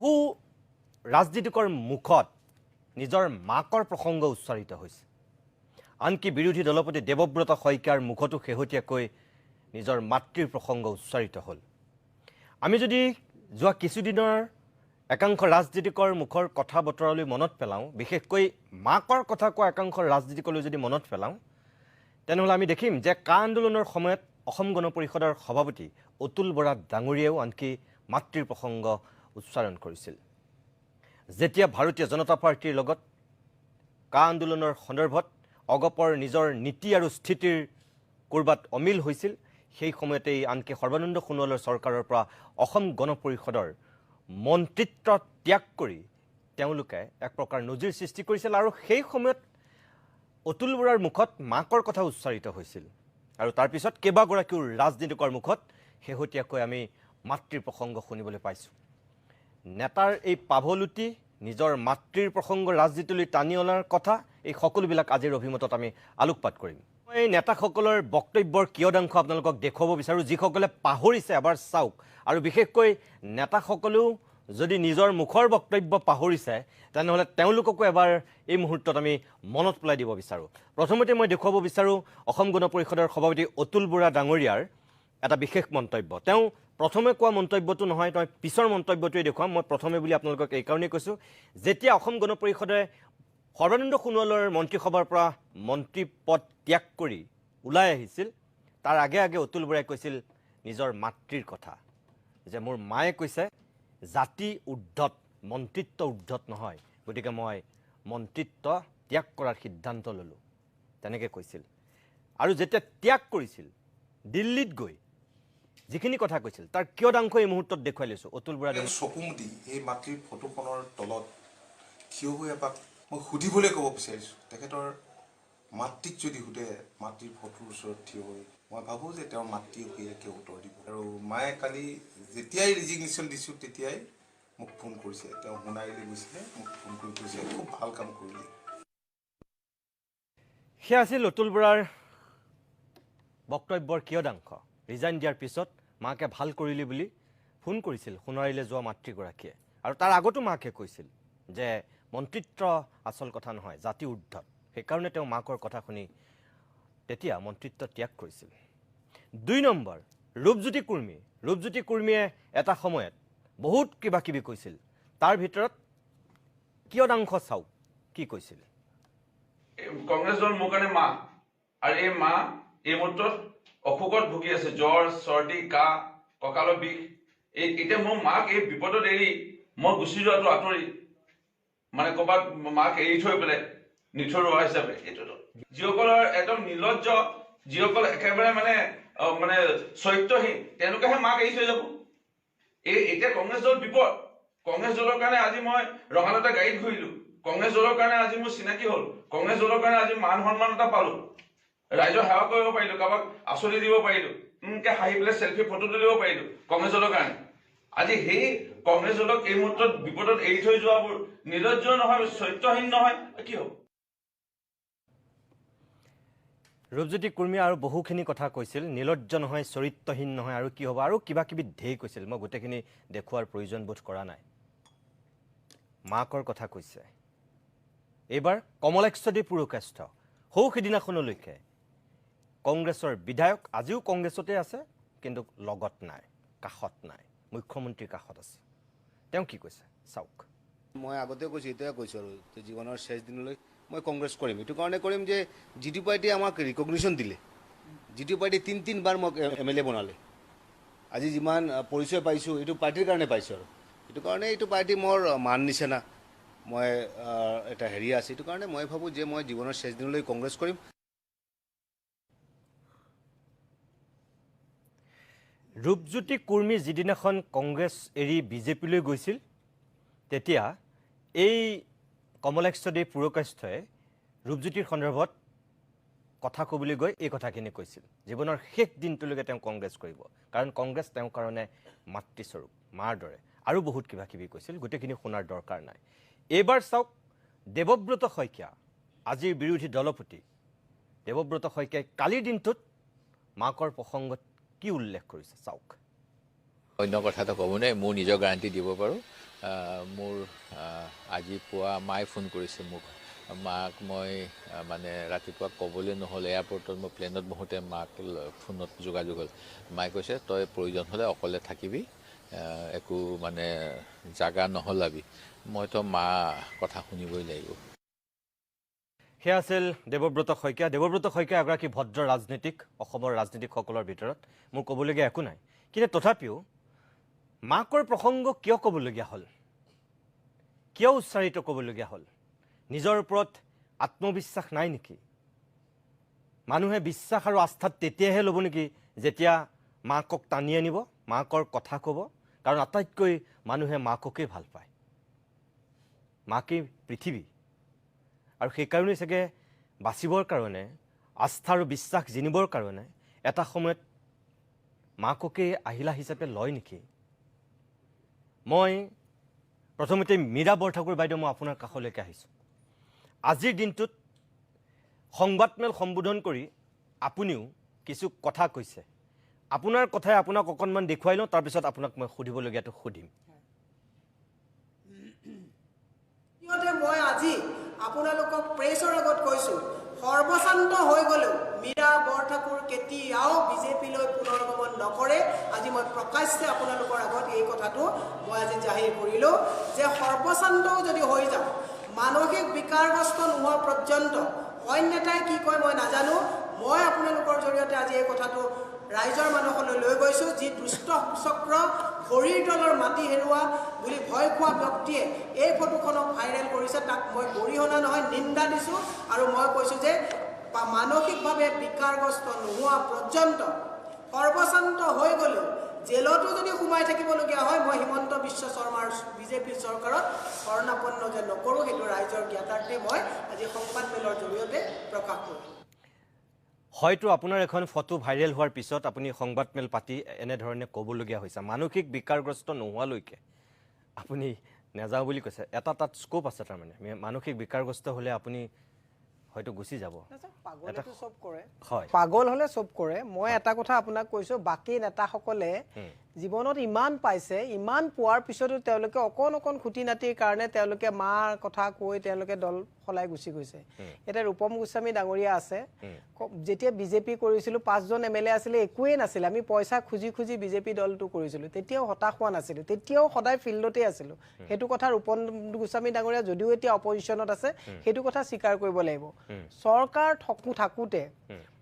বহু ৰাজনীতিকৰ মুখত নিজৰ মাকৰ প্ৰসংগ উচ্চাৰিত হৈছে। আনকি বিৰোধী দলপতি দেৱব্ৰত শইকীয়াৰ মুখতো শেহতীয়াকৈ নিজৰ মাতৃৰ প্ৰসংগ উচ্চাৰিত হ'ল। আমি যদি যোৱা কিছুদিনৰ একাংশ ৰাজনীতিকৰ মুখৰ কথা বতৰালৈ মনত পেলাওঁ, বিশেষকৈ মাকৰ কথা কোৱা একাংশ ৰাজনীতিকলৈ যদি মনত পেলাওঁ, তেনেহ'লে আমি দেখিম যে কা আন্দোলনৰ সময়ত অসম গণ পৰিষদৰ সভাপতি অতুল বৰা ডাঙৰীয়াও আনকি মাতৃৰ প্ৰসংগ উচ্চাৰণ কৰিছিল। যেতিয়া ভাৰতীয় জনতা পাৰ্টিৰ লগত কা আন্দোলনৰ সন্দৰ্ভত অগপৰ নিজৰ নীতি আৰু স্থিতিৰ ক'ৰবাত অমিল হৈছিল, সেই সময়তেই আনকি সৰ্বানন্দ সোণোৱালৰ চৰকাৰৰ পৰা অসম গণ পৰিষদৰ মন্ত্ৰিত্ব ত্যাগ কৰি তেওঁলোকে এক প্ৰকাৰ নজিৰ সৃষ্টি কৰিছিল আৰু সেই সময়ত অতুল বৰাৰ মুখত মাকৰ কথা উচ্চাৰিত হৈছিল। আৰু তাৰপিছত কেইবাগৰাকীও ৰাজনীতিকৰ মুখত শেহতীয়াকৈ আমি মাতৃৰ প্ৰসংগ শুনিবলৈ পাইছোঁ। নেতাৰ এই পাভলুটি নিজৰ মাতৃৰ প্ৰসংগ ৰাজনীতিলৈ টানি অনাৰ কথা, এই সকলোবিলাক আজিৰ অভিমতত আমি আলোকপাত কৰিম। এই নেতাসকলৰ বক্তব্যৰ কিয়দাংশ আপোনালোকক দেখুৱাব বিচাৰোঁ, যিসকলে পাহৰিছে এবাৰ চাওক। আৰু বিশেষকৈ নেতাসকলেও যদি নিজৰ মুখৰ বক্তব্য পাহৰিছে, তেনেহ'লে তেওঁলোককো এবাৰ এই মুহূৰ্তত আমি মনত পেলাই দিব বিচাৰোঁ। প্ৰথমতে মই দেখুৱাব বিচাৰোঁ অসম গণ পৰিষদৰ সভাপতি অতুল বৰা ডাঙৰীয়াৰ এটা বিশেষ মন্তব্য। তেওঁ প্ৰথমে কোৱা মন্তব্যটো নহয়, মই পিছৰ মন্তব্যটোৱে দেখুৱাম। মই প্ৰথমে বুলি আপোনালোকক এইকাৰণেই কৈছোঁ, যেতিয়া অসম গণ পৰিষদে সৰ্বানন্দ সোণোৱালৰ মন্ত্ৰীসভাৰ পৰা মন্ত্ৰী পদ ত্যাগ কৰি ওলাই আহিছিল, তাৰ আগে আগে অতুল বৰাই কৈছিল নিজৰ মাতৃৰ কথা, যে মোৰ মায়ে কৈছে জাতি ঊৰ্ধত, মন্ত্ৰিত্ব ঊৰ্ধত নহয়, গতিকে মই মন্ত্ৰিত্ব ত্যাগ কৰাৰ সিদ্ধান্ত ল'লোঁ, তেনেকৈ কৈছিল। আৰু যেতিয়া ত্যাগ কৰিছিল, দিল্লীত গৈ যিখিনি কথা কৈছিল তাৰ কিয়দাংশ এই মুহূৰ্তত দেখুৱাই লৈছোঁ। অতুল বৰা চকুম দি এই মাতৃৰ ফটোখনৰ তলত থিয় হৈ এপাক মই সুধিবলৈ ক'ব বিচাৰিছোঁ, তেখেতৰ মাতৃক যদি সোধে মাতৃৰ ফটোৰ ওচৰত থিয় হৈ, মই ভাবোঁ যে তেওঁৰ মাতৃয়ে সেয়াকে উত্তৰ দিব। আৰু মায়ে কালি যেতিয়াই ৰিজিগনেশ্যন দিছোঁ তেতিয়াই মোক ফোন কৰিছে, তেওঁ সোণাৰীলৈ গৈছিলে, মোক ফোন কৰি কৈছে খুব ভাল কাম কৰিলে। সেয়া আছিল অতুল বৰাৰ বক্তব্যৰ কিয়দাংশ। ৰিজাইন দিয়াৰ পিছত মাকে ভাল কৰিলি বুলি ফোন কৰিছিল সোণাৰীলৈ যোৱা মাতৃগৰাকীয়ে। আৰু তাৰ আগতো মাকে কৈছিল যে মন্ত্ৰিত্ব আচল কথা নহয়, জাতি ঊৰ্ধত। সেইকাৰণে তেওঁ মাকৰ কথা শুনি তেতিয়া মন্ত্ৰিত্ব ত্যাগ কৰিছিল। ২ নম্বৰ, ৰূপজ্যোতি কুৰ্মী। ৰূপজ্যোতি কুৰ্মীয়ে এটা সময়ত বহুত কিবা কিবি কৈছিল, তাৰ ভিতৰত কিয়দাংশ চাওক কি কৈছিল। কংগ্ৰেছ দল মোৰ কাৰণে মা, আৰু এই মা এই মুহূৰ্তত অসুখত ভুগি আছে, জ্বৰ, চৰ্দি, কাহ, কঁকালৰ বিষ। এতিয়া মোৰ মাক এই বিপদত এৰি মই গুচি যোৱাটো আঁতৰি, মানে ক'ৰবাত মাক এৰি থৈ পেলাই নিথৰুৱা হিচাপে, এইটোতো যিসকলৰ একদম নিৰ্লজ্জ, যিসকল একেবাৰে মানে চৰিত্ৰহীন, তেওঁলোকেহে মাক এৰি থৈ যাব। এতিয়া কংগ্ৰেছ দল বিপদ। কংগ্ৰেছ দলৰ কাৰণে আজি মই ৰঙালতা গাড়ীত ঘূৰিলো, কংগ্ৰেছ দলৰ কাৰণে আজি মোৰ চিনাকি হ'ল, কংগ্ৰেছ দলৰ কাৰণে আজি মান সন্মান এটা পালো, ৰাইজৰ সেৱা কৰিব পাৰিলো, কাৰোবাক আঁচনি দিব পাৰিলো, হাঁহি পেলাই চেল্ফি ফটো তুলিব পাৰিলো কংগ্ৰেছ দলৰ কাৰণে। আজি সেই কংগ্ৰেছ দলক এই মুহূৰ্তত বিপদত এৰি থৈ যোৱাবোৰ নিৰ্লজ্জ নহয়, চৰিত্ৰহীন নহয়, কি হ'ব? ৰূপজ্যোতি কুৰ্মীয়ে আৰু বহুখিনি কথা কৈছিল, নিৰ্লজ্জ নহয়, চৰিত্ৰহীন নহয়, আৰু কি হ'ব, আৰু কিবা কিবি ঢেৰ কৈছিল। মই গোটেইখিনি দেখুওৱাৰ প্ৰয়োজন বোধ কৰা নাই। মাকৰ কথা কৈছে। এইবাৰ কমলেশ্বৰী পুৰকাষ্ঠ, সৌ সিদিনাখনলৈকে কংগ্ৰেছৰ বিধায়ক, আজিও কংগ্ৰেছতে আছে, কিন্তু লগত নাই, কাষত নাই, মুখ্যমন্ত্ৰীৰ কাষত আছে। তেওঁ কি কৈছে চাওক। মই আগতে কৈছোঁ, এতিয়াই কৈছোঁ, আৰু জীৱনৰ শেষ দিনলৈ মই কংগ্ৰেছ কৰিম। এইটো কাৰণে কৰিম যে যিটো পাৰ্টিয়ে আমাক ৰিকগনিশ্যন দিলে, যিটো পাৰ্টিয়ে 3-3 মোক MLA বনালে, আজি যিমান পৰিচয় পাইছোঁ এইটো পাৰ্টিৰ কাৰণে পাইছোঁ। আৰু এইটো কাৰণে এইটো পাৰ্টি মোৰ মান নিচিনা, মই এটা হেৰি আছে। এইটো কাৰণে মই ভাবোঁ যে মই জীৱনৰ শেষ দিনলৈ কংগ্ৰেছ কৰিম। ৰূপজ্যোতি কুৰ্মী যিদিনাখন কংগ্ৰেছ এৰি বিজেপিলৈ গৈছিল, তেতিয়া এই কমলেশ্বৰী পুৰকাষ্ঠই ৰূপজ্যোতিৰ সন্দৰ্ভত কথা ক'বলৈ গৈ এই কথাখিনি কৈছিল, জীৱনৰ শেষ দিনটোলৈকে তেওঁ কংগ্ৰেছ কৰিব, কাৰণ কংগ্ৰেছ তেওঁৰ কাৰণে মাতৃস্বৰূপ, মাৰ দৰে, আৰু বহুত কিবা কিবি কৈছিল। গোটেইখিনি শুনাৰ দৰকাৰ নাই। এইবাৰ চাওক দেৱব্ৰত শইকীয়া, আজিৰ বিৰোধী দলপতি দেৱব্ৰত শইকীয়াই কালিৰ দিনটোত মাকৰ প্ৰসংগত কি উল্লেখ কৰিছে চাওক। অন্য কথা এটা ক'ব নাই, মোৰ নিজৰ গ্যাৰাণ্টি দিব পাৰোঁ, মোৰ আজি পুৱা মায়ে ফোন কৰিছে মোক মাক মই মানে ৰাতিপুৱা ক'বলৈ নহ'ল এয়াৰপৰ্টত মই প্লেনত বহোঁতে মাক ফোনত যোগাযোগ হ'ল মায়ে কৈছে তই প্ৰয়োজন হ'লে অকলে থাকিবি একো মানে জাগা নহলাবি মইতো মা কথা শুনিবই লাগিব সেয়া আছিল দেৱব্ৰত শইকীয়া এগৰাকী ভদ্ৰ ৰাজনীতিক অসমৰ ৰাজনীতিকসকলৰ ভিতৰত মোৰ ক'বলগীয়া একো নাই কিন্তু তথাপিও মাকৰ প্ৰসংগ কিয় ক'বলগীয়া হ'ল কিয় উচ্চাৰিত ক'বলগীয়া হ'ল নিজৰ ওপৰত আত্মবিশ্বাস নাই নেকি মানুহে বিশ্বাস আৰু আস্থাত তেতিয়াহে ল'ব নেকি যেতিয়া মাকক টানি আনিব মাকৰ কথা ক'ব কাৰণ আটাইতকৈ মানুহে মাককেই ভাল পায় মাকেই পৃথিৱী আৰু সেইকাৰণেই চাগে বাচিবৰ কাৰণে আস্থা আৰু বিশ্বাস জিনিবৰ কাৰণে এটা সময়ত মাককে আহিলা হিচাপে লয় নেকি মই প্ৰথমতে মীৰা বৰঠাকুৰ বাইদেউ মই আপোনাৰ কাষলৈকে আহিছোঁ আজিৰ দিনটোত সংবাদমেল সম্বোধন কৰি আপুনিও কিছু কথা কৈছে আপোনাৰ কথাই আপোনাক অকণমান দেখুৱাই লওঁ তাৰপিছত আপোনাক মই সুধিবলগীয়াটো সুধিম মই আজি আপোনালোকক প্ৰেছৰ আগত কৈছোঁ সৰ্বশান্ত হৈ গ'লেও মীৰা বৰঠাকুৰ কেতিয়াও বিজেপিলৈ পুনৰগমন নকৰে আজি মই প্ৰকাশ্যে আপোনালোকৰ আগত এই কথাটো মই আজি জাহিৰ কৰিলোঁ যে সৰ্বশান্তও যদি হৈ যাওঁ মানসিক বিকাৰগ্ৰস্ত নোহোৱা পৰ্যন্ত অইন নেতাই কি কয় মই নাজানো মই আপোনালোকৰ জৰিয়তে আজি এই কথাটো ৰাইজৰ মানুহলৈ লৈ গৈছোঁ যি দুষ্ট চক্ৰ ভৰিৰ তলৰ মাটি হেৰুৱা বুলি ভয় খোৱা ব্যক্তিয়ে এই ফটোখনক ভাইৰেল কৰিছে তাক মই গৰিহণা নহয় নিন্দা দিছোঁ আৰু মই কৈছোঁ যে মানসিকভাৱে বিকাৰগ্ৰস্ত নোহোৱা পৰ্যন্ত সৰ্বশান্ত হৈ গ'লেও জেলতো যদি সোমাই থাকিবলগীয়া হয় মই হিমন্ত বিশ্ব শৰ্মাৰ বিজেপি চৰকাৰত শৰণাপন্ন যে নকৰোঁ সেইটো ৰাইজৰ জ্ঞাতাৰ্থে মই আজি সংবাদমেলৰ জৰিয়তে প্ৰকাশ কৰিছোঁ হয়তো আপোনাৰ এখন ফটো ভাইৰেল হোৱাৰ পিছত আপুনি সংবাদমেল পাতি এনেধৰণে ক'বলগীয়া হৈছে মানসিক বিকাৰগ্ৰস্ত নোহোৱালৈকে আপুনি নেযাওঁ বুলি কৈছে এটা তাত স্কোপ আছে তাৰমানে মানসিক বিকাৰগ্ৰস্ত হ'লে আপুনি হয়তো গুচি যাব পাগলেতো চব কৰে হয় পাগল হ'লে চব কৰে মই এটা কথা আপোনাক কৈছোঁ বাকী নেতাসকলে জীৱনত ইমান পাইছে ইমান পোৱাৰ পিছতো তেওঁলোকে অকণ খুটি নাতিৰ কাৰণে তেওঁলোকে মাৰ কথা কৈ তেওঁলোকে দল সলাই গুচি গৈছে এতিয়া ৰূপম গোস্বামী ডাঙৰীয়া আছে যেতিয়া বিজেপি কৰিছিলোঁ 5জন এমএলএ আছিলে একোৱেই নাছিলে আমি পইচা খুজি খুজি বিজেপি দলটো কৰিছিলোঁ তেতিয়াও হতাশ হোৱা নাছিলোঁ তেতিয়াও সদায় ফিল্ডতে আছিলোঁ সেইটো কথা ৰূপম গোস্বামী ডাঙৰীয়া যদিও এতিয়া অপজিশ্যনত আছে সেইটো কথা স্বীকাৰ কৰিব লাগিব চৰকাৰ থাকোঁতে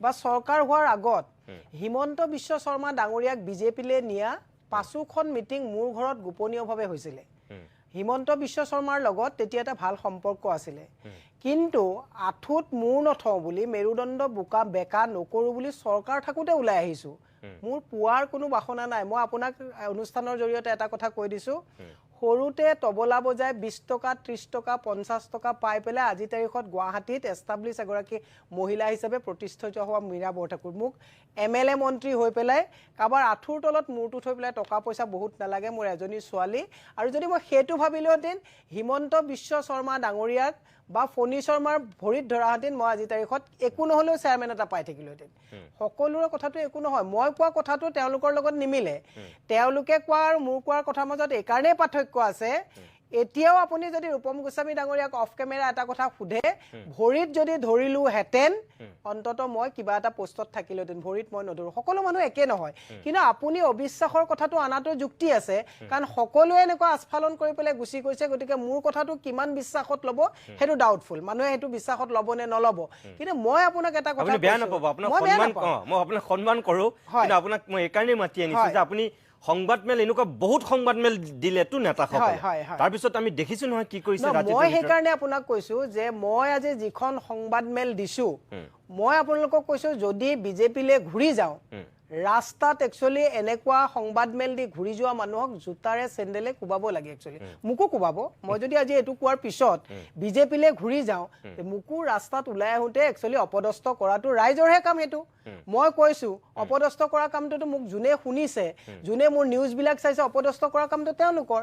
বা চৰকাৰ হোৱাৰ আগত হিমন্ত বিশ্ব শৰ্মা ডাঙৰীয়াক বিজেপিলৈ নিয়া 5খন মিটিং মোৰ ঘৰত গোপনীয়ভাৱে হৈছিলে হিমন্ত বিশ্ব শৰ্মাৰ লগত তেতিয়া এটা ভাল সম্পৰ্ক আছিলে কিন্তু আঠুত মূৰ নথওঁ বুলি মেৰুদণ্ড বোকা বেকা নকৰোঁ বুলি চৰকাৰ থাকোঁতে ওলাই আহিছোঁ মোৰ পুৱাৰ কোনো বাসনা নাই মই আপোনাক অনুষ্ঠানৰ জৰিয়তে এটা কথা কৈ দিছোঁ সৰুতে তবলা বজাই 20 টকা 30 টকা 50 টকা পাই পেলাই আজি তাৰিখত গুৱাহাটীত এষ্টাব্লিছ এগৰাকী মহিলা হিচাপে প্ৰতিষ্ঠিত হোৱা মীৰা বৰঠাকুৰ মোক এমএলএ মন্ত্ৰী হৈ পেলাই কাৰোবাৰ আঁঠুৰ তলত মূৰটো থৈ পেলাই টকা পইচা বহুত নালাগে মোৰ এজনী ছোৱালী আৰু যদি মই সেইটো ভাবিলোহেঁতেন হিমন্ত বিশ্ব শৰ্মা ডাঙৰীয়াক বা ফণী শৰ্মাৰ ভৰিত ধৰাহেঁতেন মই আজি তাৰিখত একো নহ'লেও চেয়াৰমেন এটা পাই থাকিলোহেঁতেন সকলোৰে কথাটো একো নহয় মই কোৱা কথাটো তেওঁলোকৰ লগত নিমিলে তেওঁলোকে কোৱা আৰু মোৰ কোৱাৰ কথাৰ মাজত এইকাৰণেই পাৰ্থক্য আছে এতিয়াও আপুনি যদি ৰূপম গোস্বামী ডাঙৰীয়াক অফ কেমেৰা এটা কথা সোধে ভৰিত যদি ধৰিলোহেঁতেন অন্তত মই কিবা এটা পোষ্টত থাকিলোহেঁতেন ভৰিত মই নধৰোঁ সকলো মানুহ একে নহয় কিন্তু আপুনি অবিশ্বাসৰ কথাটো আনাটো যুক্তি আছে কাৰণ সকলোৱে এনেকুৱা আস্ফালন কৰি পেলাই গুচি গৈছে গতিকে মোৰ কথাটো কিমান বিশ্বাসত ল'ব সেইটো ডাউটফুল মানুহে সেইটো বিশ্বাসত ল'ব নে নল'ব কিন্তু মই আপোনাক এটা কথা আপুনি বেয়া নাপাব আপোনাক সন্মান মই আপোনাক সন্মান কৰোঁ কিন্তু আপোনাক মই এইকাৰণেই মাতি আনিছোঁ যে আপুনি সংবাদমেল এনেকুৱা বহুত সংবাদমেল দিলেতো নেতাসকলে তাৰপিছত আমি দেখিছোঁ নহয় কি কৰিছে মই সেইকাৰণে আপোনাক কৈছোঁ যে মই আজি যিখন সংবাদমেল দিছোঁ মই আপোনালোকক কৈছোঁ যদি বিজেপিলৈ ঘূৰি যাওঁ ৰাস্তাত একচুৱেলি এনেকুৱা সংবাদমেল দি ঘূৰি যোৱা মানুহক জোতাৰে চেণ্ডেলে কোবাব লাগে একচুৱেলি মোকো কোবাব মই যদি আজি এইটো কোৱাৰ পিছত বিজেপিলৈ ঘূৰি যাওঁ মোকো ৰাস্তাত ওলাই আহোঁতে একচুৱেলি অপদস্থ কৰাটো ৰাইজৰহে কাম সেইটো মই কৈছোঁ অপদস্থ কৰা কামটোতো মোক যোনে শুনিছে যোনে মোৰ নিউজবিলাক চাইছে অপদস্থ কৰা কামটো তেওঁলোকৰ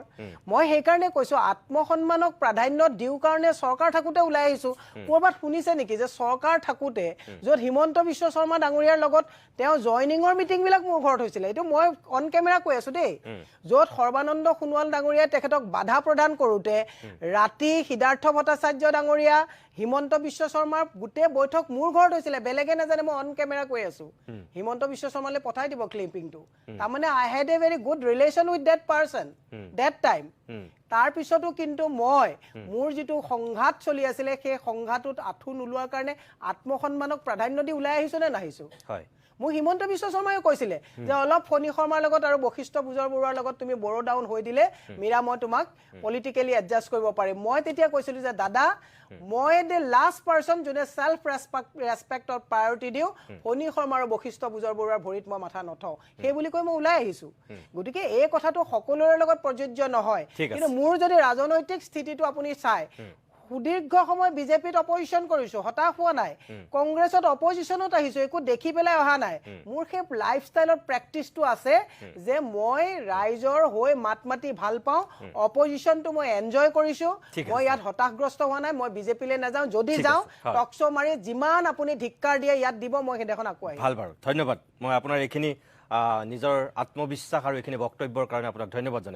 মই সেইকাৰণে কৈছোঁ আত্মসন্মানক প্ৰাধান্য দিওঁ কাৰণে চৰকাৰ থাকোঁতে ওলাই আহিছোঁ ক'ৰবাত শুনিছে নেকি যে চৰকাৰ থাকোঁতে য'ত হিমন্ত বিশ্ব শৰ্মা ডাঙৰীয়াৰ লগত তেওঁ জইনিঙৰ ডাঙৰ মিটিংবিলাক মোৰ ঘৰত হৈছিলে এইটো মই অন কেমেৰা কৈ আছো দেই য'ত সৰ্বানন্দ সোণোৱাল ডাঙৰীয়াই তেখেতক বাধা প্ৰদান কৰোঁতে ৰাতি সিদ্ধাৰ্থ ভট্টাচাৰ্য ডাঙৰীয়া হিমন্ত বিশ্ব শৰ্মাৰ গোটেই বৈঠক মোৰ ঘৰত হৈছিলে বেলেগে নাজানে মই অন কেমেৰা কৈ আছো হিমন্ত বিশ্ব শৰ্মালৈ পঠাই দিব ক্লিপিংটো তাৰমানে I had a very good relation with that person that time তাৰ পিছতো কিন্তু মই মোৰ যিটো সংঘাত চলি আছিলে সেই সংঘাতত আঁঠু নোলোৱাৰ কাৰণে আত্মসন্মানক প্ৰাধান্য দি ওলাই আহিছো নে নাহিছো হয় মোক হিমন্ত বিশ্ব শৰ্মাই কৈছিলে যে অলপ ফণী শৰ্মাৰ লগত আৰু বশিষ্ঠ পূজাৰ বৰুৱাৰ লগত তুমি বড়ো ডাউন হৈ দিলে মীৰা মই তোমাক পলিটিকেলি এডজাষ্ট কৰিব পাৰিম মই তেতিয়া কৈছিলো যে দাদা মই দ্য লাষ্ট পাৰ্চন যোনে সেল্ফ ৰেসপেক্টৰ প্ৰায়ৰিটি দিওঁ ফণী শৰ্মা আৰু বশিষ্ঠ পূজাৰ বৰুৱাৰ ভৰিত মই মাথা নথওঁ সেই বুলি কৈ মই ওলাই আহিছো গতিকে এই কথাটো সকলোৰে লগত প্ৰযোজ্য নহয় কিন্তু মোৰ যদি ৰাজনৈতিক স্থিতিটো আপুনি চাই সুদীৰ্ঘ সময় বিজেপিত অপজিশন কৰিছো হতাশ হোৱা নাই কংগ্ৰেছত অপজিশনত আহিছো একো দেখি পেলাই অহা নাই মোৰ সেই লাইফষ্টাইলৰ প্ৰেক্টিছটো আছে যে মই ৰাইজৰ হৈ মাত মাতি ভাল পাওঁ অপজিশনটো মই এনজয় কৰিছো মই ইয়াত হতাশগ্ৰস্ত হোৱা নাই মই বিজেপিলৈ নাযাওঁ যদি যাওঁ টকশ্ব' মাৰি যিমান আপুনি ধিক্কাৰ দিয়ে ইয়াত দিব মই সেইদিনাখন আকৌ আহিম ভাল বাৰু ধন্যবাদ মই আপোনাৰ এইখিনি নিজৰ আত্মবিশ্বাস আৰু এইখিনি বক্তব্যৰ কাৰণে আপোনাক ধন্যবাদ জনাইছোঁ